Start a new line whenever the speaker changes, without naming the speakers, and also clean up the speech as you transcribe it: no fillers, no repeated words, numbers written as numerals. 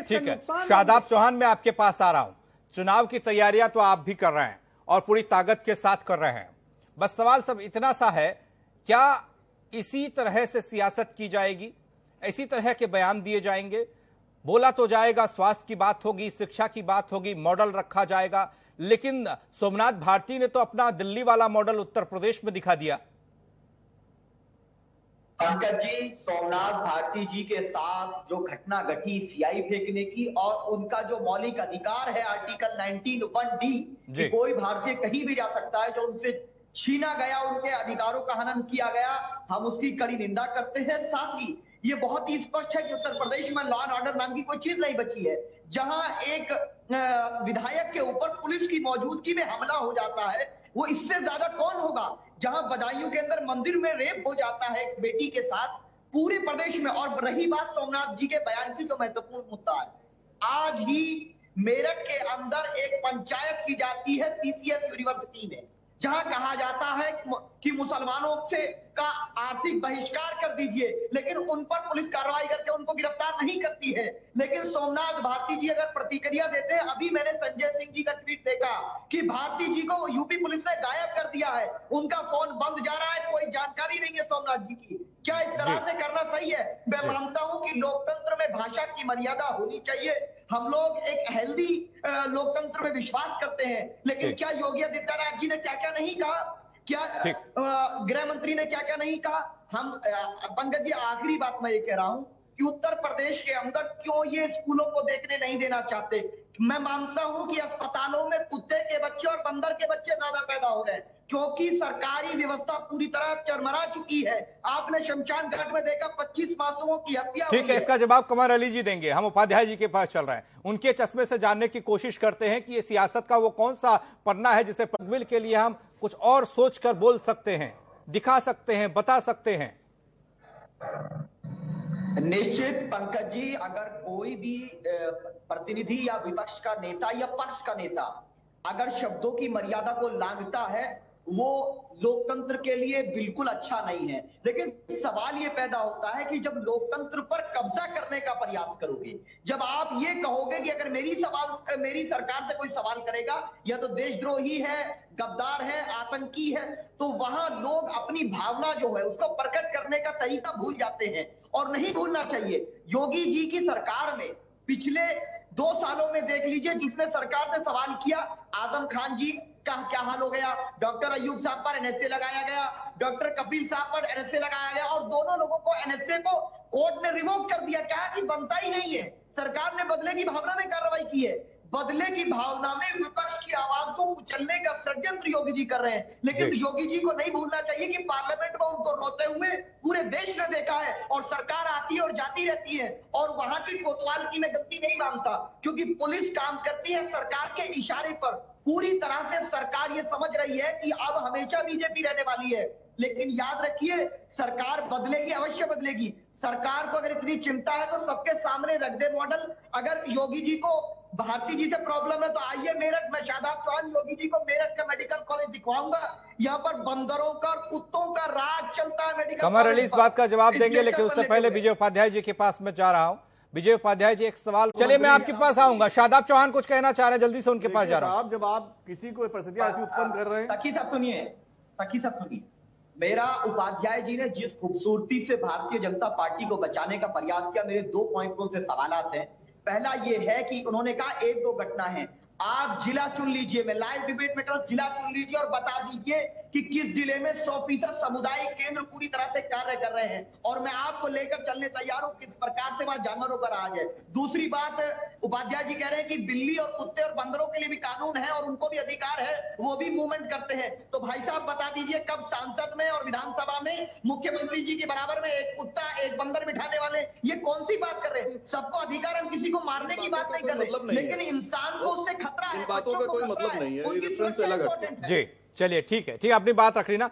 ठीक है।
नुकसान
शादाब चौहान, मैं आपके पास आ रहा हूं। चुनाव की तैयारियां तो आप भी कर रहे हैं और पूरी ताकत के साथ कर रहे हैं। बस सवाल सब इतना सा है, क्या इसी तरह से सियासत की जाएगी? इसी तरह के बयान दिए जाएंगे? बोला तो जाएगा, स्वास्थ्य की बात होगी, शिक्षा की बात होगी, मॉडल रखा जाएगा, लेकिन सोमनाथ भारती ने तो अपना दिल्ली वाला मॉडल उत्तर प्रदेश में दिखा दिया।
पंकज जी, सोमनाथ भारती जी के साथ जो घटना घटी सियाई फेंकने की, और उनका जो मौलिक अधिकार है आर्टिकल 19(1)(d) कि कोई भारतीय कहीं भी जा सकता है, जो उनसे छीना गया, उनके अधिकारों का हनन किया गया, हम उसकी कड़ी निंदा करते हैं। साथ ही ये बहुत ही स्पष्ट है कि उत्तर प्रदेश में लॉ एंड ऑर्डर नाम की कोई चीज नहीं बची है। जहां एक विधायक के ऊपर पुलिस की मौजूदगी में हमला हो जाता है, वो इससे ज्यादा कौन होगा? जहां बदायूं के अंदर मंदिर में रेप हो जाता है एक बेटी के साथ, पूरे प्रदेश में। और रही बात सोमनाथ जी के बयान की, जो महत्वपूर्ण मुद्दा है, आज ही मेरठ के अंदर एक पंचायत की जाती है सीसीएस यूनिवर्सिटी में, जहां कहा जाता है कि मुसलमानों से का आर्थिक बहिष्कार कर दीजिए, लेकिन उन पर पुलिस कार्रवाई करके उनको गिरफ्तार नहीं करती है। लेकिन सोमनाथ भारती जी अगर प्रतिक्रिया देते हैं, अभी मैंने संजय सिंह जी का ट्वीट देखा कि भारती जी को यूपी पुलिस ने गायब कर दिया है, उनका फोन बंद जा रहा है, कोई जानकारी नहीं है सोमनाथ जी की। क्या इस तरह से करना सही है? मैं मानता हूं कि लोकतंत्र में भाषा की मर्यादा होनी चाहिए। हम लोग एक हेल्दी लोकतंत्र में विश्वास करते हैं, लेकिन क्या योगी आदित्यनाथ जी ने क्या क्या नहीं कहा, क्या गृह मंत्री ने क्या क्या नहीं कहा? हम पंकज जी, आखिरी बात मैं ये कह रहा हूं कि उत्तर प्रदेश के अंदर क्यों ये स्कूलों को देखने नहीं देना चाहते? मैं मानता हूं कि अस्पतालों में कुत्ते के बच्चे और बंदर के बच्चे ज्यादा पैदा हो रहे हैं, क्योंकि सरकारी व्यवस्था पूरी तरह चरमरा चुकी है। आपने शमशान घाट में देखा 25 मासूमों की हत्या।
ठीक है, इसका जवाब कमर अली जी देंगे। हम उपाध्याय जी के पास चल रहे हैं, उनके चश्मे से जानने की कोशिश करते हैं कि ये सियासत का वो कौन सा पन्ना है जिसे पगमिल के लिए हम कुछ और सोचकर बोल सकते हैं, दिखा सकते हैं, बता सकते हैं।
निश्चित पंकज जी, अगर कोई भी प्रतिनिधि या विपक्ष का नेता या पक्ष का नेता अगर शब्दों की मर्यादा को लांघता है, वो लोकतंत्र के लिए बिल्कुल अच्छा नहीं है। लेकिन सवाल ये पैदा होता है कि जब लोकतंत्र पर कब्जा करने का प्रयास करोगे, जब आप ये कहोगे कि अगर मेरी सरकार से कोई सवाल करेगा या तो देशद्रोही है, गद्दार है, आतंकी है, तो वहां लोग अपनी भावना जो है उसको प्रकट करने का तरीका भूल जाते हैं, और नहीं भूलना चाहिए। योगी जी की सरकार में पिछले 2 सालों में देख लीजिए, जिसने सरकार से सवाल किया, आजम खान जी का क्या हाल हो गया, डॉक्टर अयूब साहब पर एनएसए लगाया गया, डॉक्टर कफील साहब पर एनएसए लगाया गया, और दोनों लोगों को एनएसए को कोर्ट ने रिवोक कर दिया। क्या कि बनता ही नहीं है। सरकार ने बदले की भावना में कार्रवाई की है। बदले की भावना में विपक्ष की आवाज को कुचलने का षड्यंत्र योगी जी कर रहे हैं। लेकिन योगी जी को नहीं भूलना चाहिए कि पार्लियामेंट में उनको रोते हुए पूरे देश ने देखा है, और सरकार आती है और जाती रहती है, और वहां की कोतवाल की मैं गलती नहीं मानता, क्योंकि पुलिस काम करती है सरकार के इशारे पर। पूरी तरह से सरकार ये समझ रही है कि अब हमेशा बीजेपी रहने वाली है। लेकिन याद रखिए, सरकार बदलेगी, अवश्य बदलेगी। सरकार को अगर इतनी चिंता है तो सबके सामने रख दे मॉडल। अगर योगी जी को भारती जी से प्रॉब्लम है तो आइए मेरठ में, शादाब चौहान योगी जी को मेरठ का मेडिकल कॉलेज दिखवाऊंगा। यहाँ पर बंदरों का और कुत्तों का राज चलता है मेडिकल कॉलेज।
कमर अली इस बात का जवाब देंगे, लेकिन उससे पहले विजय उपाध्याय जी के पास मैं जा रहा हूं। विजय उपाध्याय जी, एक सवाल, चलिए मैं आपके पास आऊंगा। शादाब चौहान कुछ कहना चाह रहे हैं, जल्दी से उनके पास जा रहा हूं।
जब आप किसी को परिस्थिति ऐसी उत्पन्न कर रहे हैं,
तकी सब सुनिए। मेरा उपाध्याय जी ने जिस खूबसूरती से भारतीय जनता पार्टी को बचाने का प्रयास किया, मेरे 2 पॉइंटों से सवालात हैं। पहला ये है कि उन्होंने कहा 1-2 घटना है, आप जिला चुन लीजिए, मैं लाइव डिबेट में करूं, जिला चुन लीजिए और बता दीजिए कि किस जिले में 100% सामुदायिक केंद्र पूरी तरह से कार्य कर रहे हैं, और मैं आपको लेकर चलने तैयार हूं किस प्रकार से वहां जानवरों का राज है। दूसरी बात, उपाध्याय जी कह रहे हैं कि बिल्ली और कुत्ते और बंदरों के लिए भी कानून है और उनको भी अधिकार है, वो भी मूवमेंट करते हैं। तो भाई साहब बता दीजिए, कब संसद में और विधानसभा में मुख्यमंत्री जी के बराबर में एक कुत्ता एक बंदर बिठाने वाले, ये कौन सी बात कर रहे हैं? सबको अधिकार, हम किसी को मारने की बात नहीं कर रहे, लेकिन इंसान को उससे खतरा है,
बातों का कोई मतलब नहीं है, ये रेफरेंस अलग है।
जी चलिए, ठीक है, अपनी बात रख ली ना।